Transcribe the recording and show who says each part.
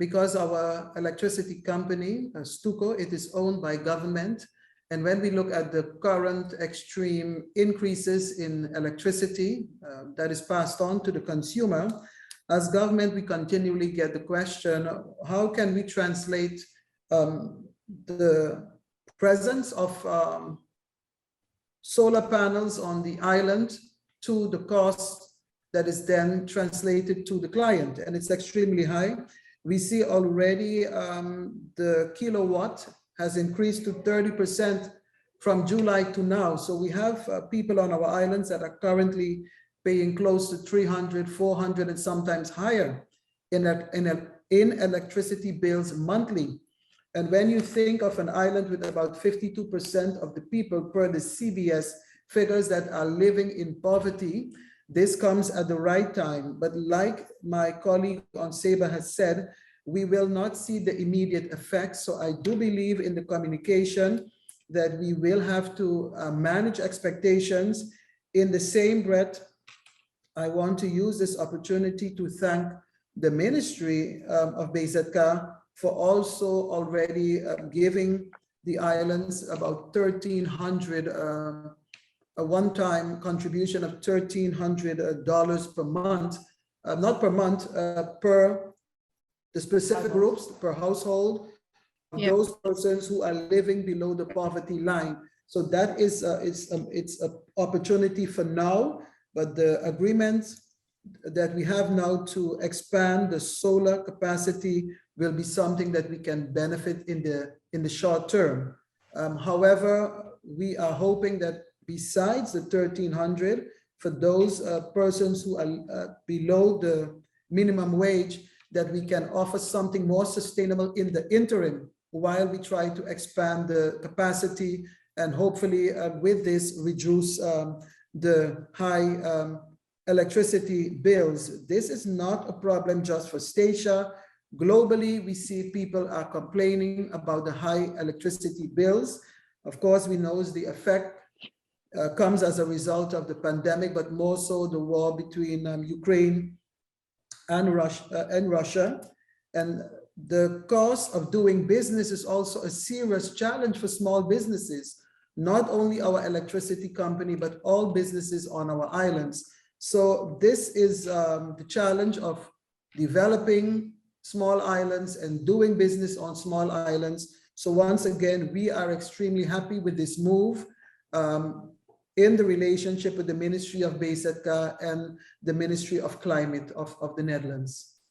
Speaker 1: because our electricity company, Stuco, it is owned by government. And when we look at the current extreme increases in electricity that is passed on to the consumer, as government, we continually get the question, how can we translate the presence of solar panels on the island to the cost that is then translated to the client? And it's extremely high. We see already the kilowatt has increased to 30% from July to now. So we have people on our islands that are currently paying close to 300, 400, and sometimes higher in electricity bills monthly. And when you think of an island with about 52% of the people per the CBS figures that are living in poverty, this comes at the right time. But like my colleague on SEBA has said, we will not see the immediate effects. So I do believe in the communication that we will have to manage expectations. In the same breath, I want to use this opportunity to thank the Ministry of BZK for also already giving the islands about 1,300, a one-time contribution of $1,300 per month, not per month, per the specific groups, per household, those persons who are living below the poverty line. So that is it's an opportunity for now, but the agreement that we have now to expand the solar capacity will be something that we can benefit in the short term. However, we are hoping that besides the 1,300, for those persons who are below the minimum wage, that we can offer something more sustainable in the interim while we try to expand the capacity and hopefully with this reduce the high electricity bills. This is not a problem just for Statia. Globally, we see people are complaining about the high electricity bills. Of course, we know the effect comes as a result of the pandemic, but more so the war between Ukraine and Russia. And the cost of doing business is also a serious challenge for small businesses, not only our electricity company, but all businesses on our islands. So this is the challenge of developing small islands and doing business on small islands. So once again, we are extremely happy with this move in the relationship with the Ministry of BZK and the Ministry of Climate of the Netherlands.